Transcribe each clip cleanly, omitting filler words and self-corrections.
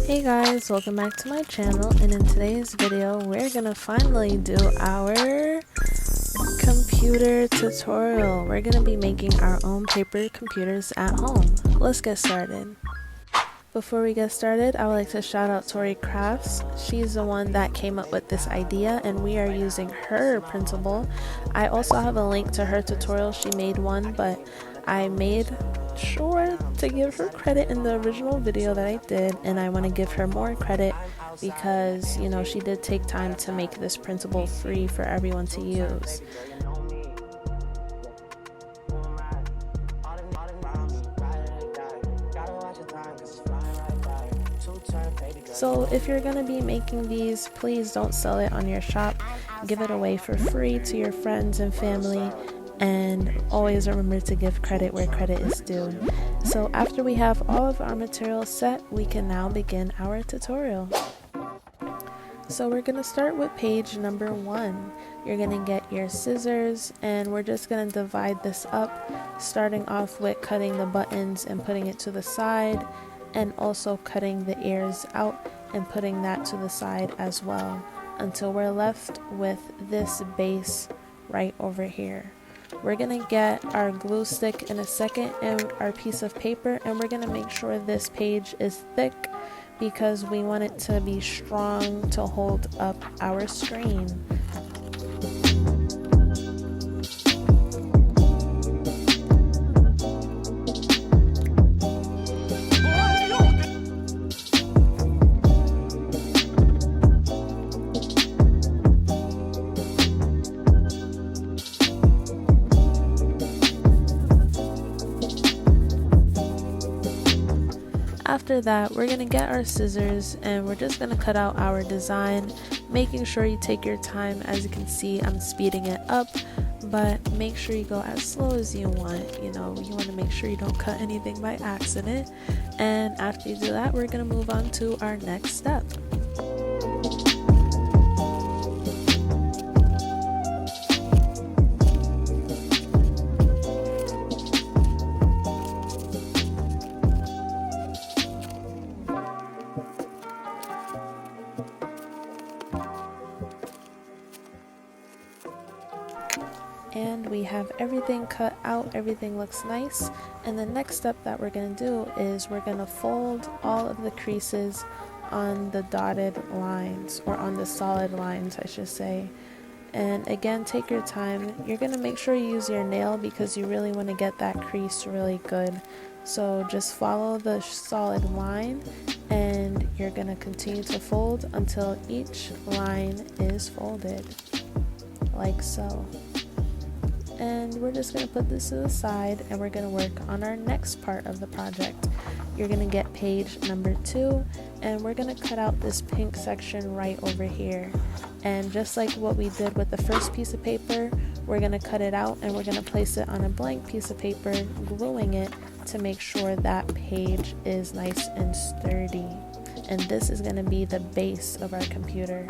Hey guys, welcome back to my channel, and in today's video we're gonna finally do our computer tutorial. We're gonna be making our own paper computers at home. Let's get started. Before we get started, I would like to shout out Tori Crafts. She's the one that came up with this idea and we are using her printable. I also have a link to her tutorial. She made one, but I made sure to give her credit in the original video that I did, and I want to give her more credit because, you know, she did take time to make this printable free for everyone to use. So if you're going to be making these, please don't sell it on your shop. Give it away for free to your friends and family, and always remember to give credit where credit is due. So after we have all of our materials set, we can now begin our tutorial. So we're going to start with page number 1. You're going to get your scissors, and we're just going to divide this up, starting off with cutting the buttons and putting it to the side, and also cutting the ears out and putting that to the side as well, until we're left with this base right over here. We're gonna get our glue stick in a second and our piece of paper, and we're gonna make sure this page is thick because we want it to be strong to hold up our screen. After that, we're going to get our scissors and we're just going to cut out our design, making sure you take your time. As you can see, I'm speeding it up, but make sure you go as slow as you want. You know, you want to make sure you don't cut anything by accident. And after you do that, we're going to move on to our next step. And we have everything cut out, everything looks nice. And the next step that we're going to do is we're going to fold all of the creases on the dotted lines, or on the solid lines I should say. And again, take your time. You're going to make sure you use your nail because you really want to get that crease really good. So just follow the solid line and you're going to continue to fold until each line is folded, like so. And we're just going to put this to the side and we're going to work on our next part of the project. You're going to get page number 2 and we're going to cut out this pink section right over here. And just like what we did with the first piece of paper, we're going to cut it out and we're going to place it on a blank piece of paper, gluing it to make sure that page is nice and sturdy. And this is going to be the base of our computer.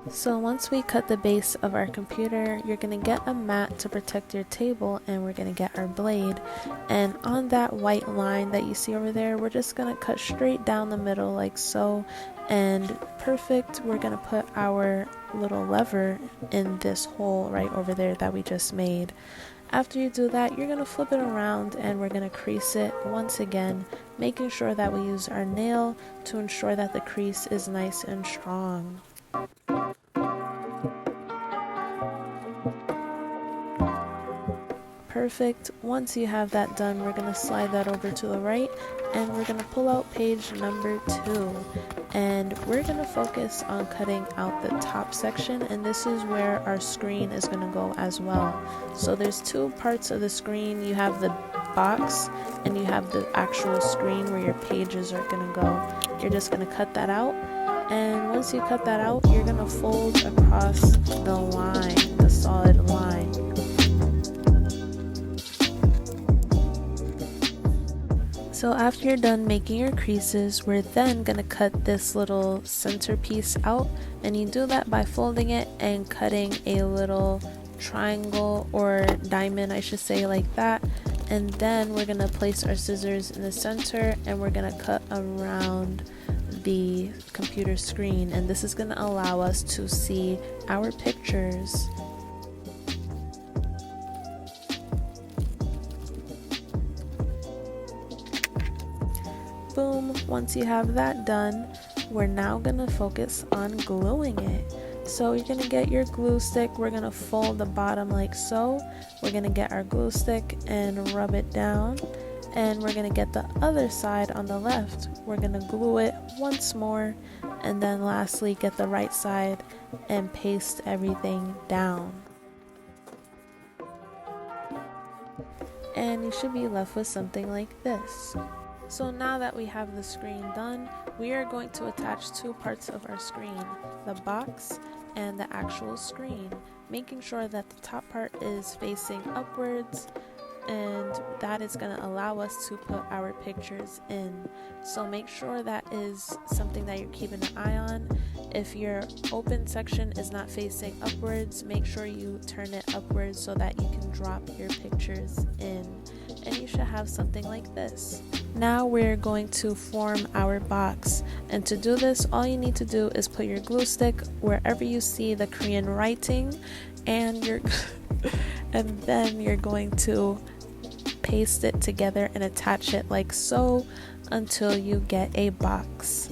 So once we cut the base of our computer, you're going to get a mat to protect your table, and we're going to get our blade. And on that white line that you see over there, we're just going to cut straight down the middle like so. And perfect, we're going to put our little lever in this hole right over there that we just made. After you do that, you're going to flip it around and we're going to crease it once again, making sure that we use our nail to ensure that the crease is nice and strong. Perfect. Once you have that done, we're going to slide that over to the right and we're going to pull out page number 2, and we're going to focus on cutting out the top section, and this is where our screen is going to go as well. So there's 2 parts of the screen. You have the box and you have the actual screen where your pages are going to go. You're just going to cut that out, and once you cut that out, you're going to fold across the line, the solid line. So after you're done making your creases, we're then going to cut this little centerpiece out, and you do that by folding it and cutting a little triangle or diamond, I should say, like that. And then we're going to place our scissors in the center and we're going to cut around the computer screen, and this is going to allow us to see our pictures. Boom. Once you have that done, we're now going to focus on gluing it. So you're going to get your glue stick, we're going to fold the bottom like so, we're going to get our glue stick and rub it down, and we're going to get the other side on the left, we're going to glue it once more, and then lastly get the right side and paste everything down. And you should be left with something like this. So now that we have the screen done, we are going to attach two parts of our screen, the box and the actual screen, making sure that the top part is facing upwards, and that is going to allow us to put our pictures in. So make sure that is something that you're keeping an eye on. If your open section is not facing upwards, make sure you turn it upwards so that you can drop your pictures in, and you should have something like this. Now we're going to form our box, and to do this, all you need to do is put your glue stick wherever you see the Korean writing, and and then you're going to paste it together and attach it like so until you get a box.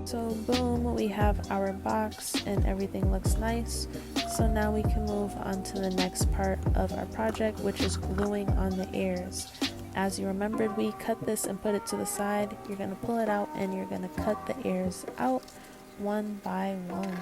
So boom, we have our box and everything looks nice. So now we can move on to the next part of our project, which is gluing on the ears. As you remembered, we cut this and put it to the side. You're going to pull it out and you're going to cut the ears out one by one.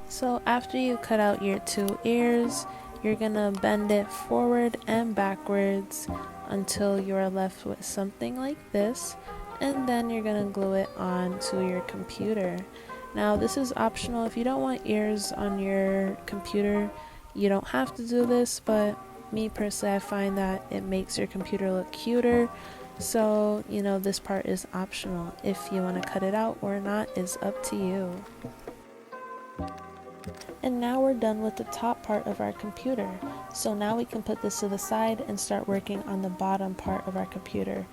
So after you cut out your two ears, you're going to bend it forward and backwards until you're left with something like this, and then you're going to glue it onto your computer. Now this is optional. If you don't want ears on your computer, you don't have to do this, but me personally, I find that it makes your computer look cuter. So, this part is optional. If you want to cut it out or not is up to you. And now we're done with the top part of our computer. So now we can put this to the side and start working on the bottom part of our computer.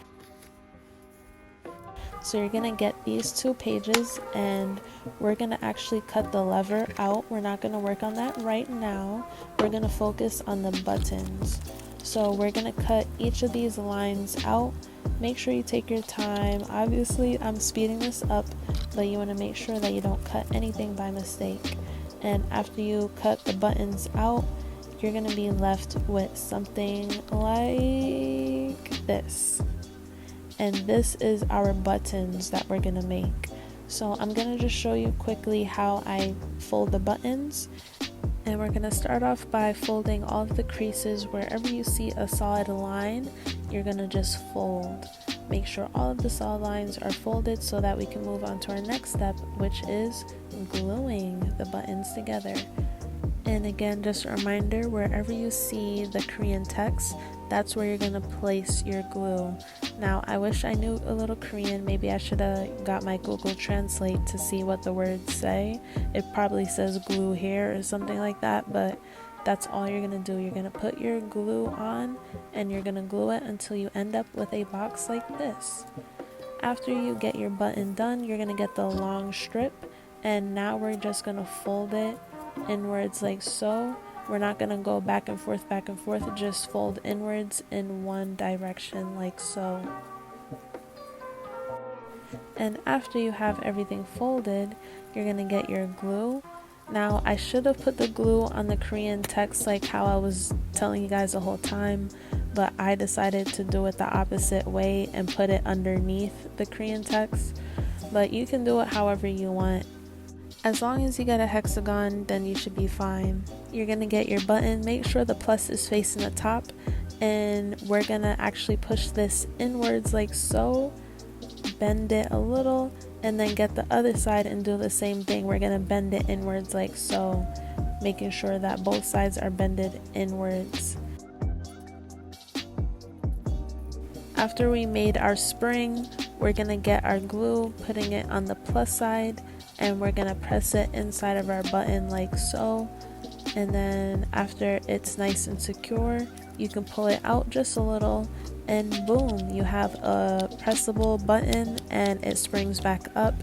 So you're going to get these two pages, and we're going to actually cut the lever out. We're not going to work on that right now. We're going to focus on the buttons. So we're going to cut each of these lines out. Make sure you take your time. Obviously, I'm speeding this up, but you want to make sure that you don't cut anything by mistake. And after you cut the buttons out, you're going to be left with something like this. And this is our buttons that we're going to make. So I'm going to just show you quickly how I fold the buttons. And we're going to start off by folding all of the creases. Wherever you see a solid line, you're going to just fold. Make sure all of the solid lines are folded so that we can move on to our next step, which is gluing the buttons together. And again, just a reminder, wherever you see the Korean text, that's where you're going to place your glue. Now, I wish I knew a little Korean. Maybe I should have got my Google Translate to see what the words say. It probably says glue here or something like that, but that's all you're going to do. You're going to put your glue on and you're going to glue it until you end up with a box like this. After you get your button done, you're going to get the long strip, and now we're just going to fold it inwards like so. We're not going to go back and forth, just fold inwards in one direction like so. And after you have everything folded, you're going to get your glue. Now, I should have put the glue on the Korean text like how I was telling you guys the whole time, but I decided to do it the opposite way and put it underneath the Korean text. But you can do it however you want. As long as you get a hexagon, then you should be fine. You're gonna get your button, make sure the plus is facing the top, and we're gonna actually push this inwards like so, bend it a little, and then get the other side and do the same thing. We're gonna bend it inwards like so, making sure that both sides are bended inwards. After we made our spring, we're gonna get our glue, putting it on the plus side, and we're gonna press it inside of our button like so. And then after it's nice and secure, you can pull it out just a little, and boom, you have a pressable button and it springs back up,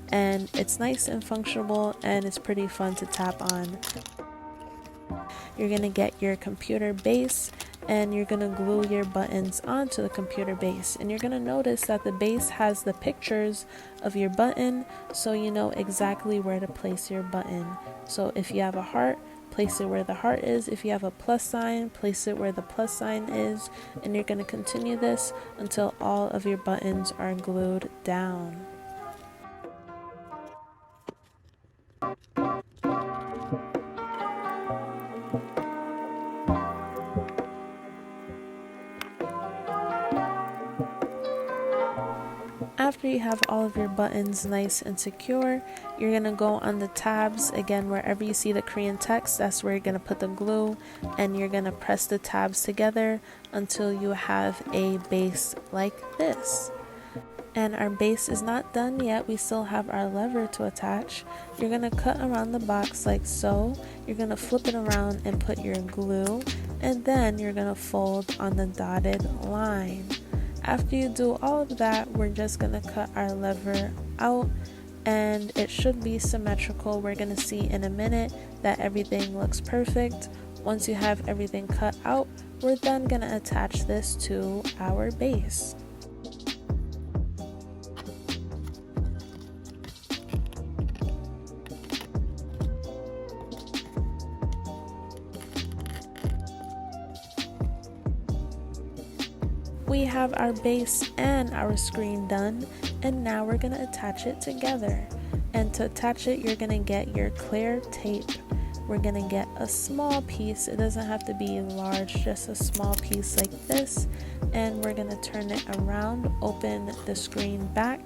and it's nice and functional, and it's pretty fun to tap on. You're gonna get your computer base, and you're gonna glue your buttons onto the computer base, and you're gonna notice that the base has the pictures of your button, so you know exactly where to place your button. So if you have a heart, place it where the heart is. If you have a plus sign, place it where the plus sign is, and you're gonna continue this until all of your buttons are glued down. After you have all of your buttons nice and secure, you're going to go on the tabs. Again, wherever you see the Korean text, that's where you're going to put the glue, and you're going to press the tabs together until you have a base like this. And our base is not done yet. We still have our lever to attach. You're going to cut around the box like so. You're going to flip it around and put your glue, and then you're going to fold on the dotted line. After you do all of that, we're just going to cut our lever out, and it should be symmetrical. We're going to see in a minute that everything looks perfect. Once you have everything cut out, we're then going to attach this to our base. We have our base and our screen done, and now we're going to attach it together. And to attach it, you're going to get your clear tape. We're going to get a small piece. It doesn't have to be large, just a small piece like this. And we're going to turn it around, open the screen back,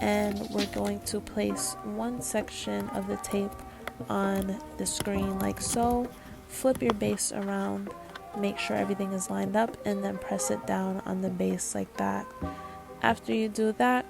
and we're going to place one section of the tape on the screen like so. Flip your base around, make sure everything is lined up, and then press it down on the base like that. After you do that,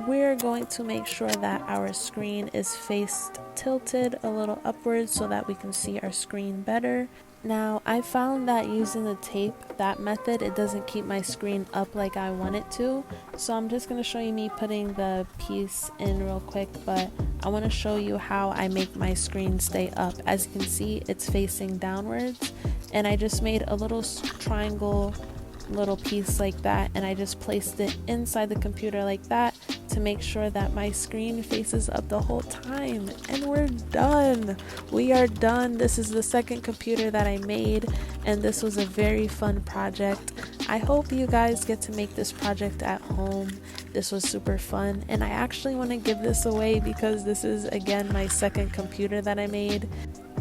we're going to make sure that our screen is faced tilted a little upwards so that we can see our screen better. Now, I found that using the tape, that method, it doesn't keep my screen up like I want it to. So I'm just going to show you me putting the piece in real quick, but I want to show you how I make my screen stay up. As you can see, it's facing downwards, and I just made a little triangle little piece like that, and I just placed it inside the computer like that to make sure that my screen faces up the whole time. And we're done. We are done. This is the second computer that I made, and this was a very fun project. I hope you guys get to make this project at home. This was super fun, and I actually want to give this away because this is again my second computer that I made.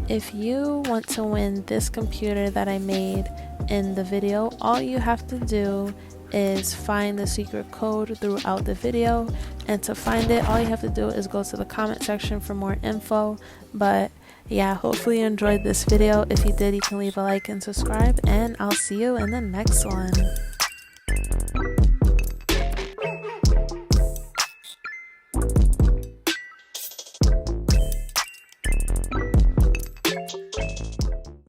If you want to win this computer that I made in the video, all you have to do is find the secret code throughout the video, and to find it, all you have to do is go to the comment section for more info. But yeah, hopefully you enjoyed this video. If you did, you can leave a like and subscribe, and I'll see you in the next one.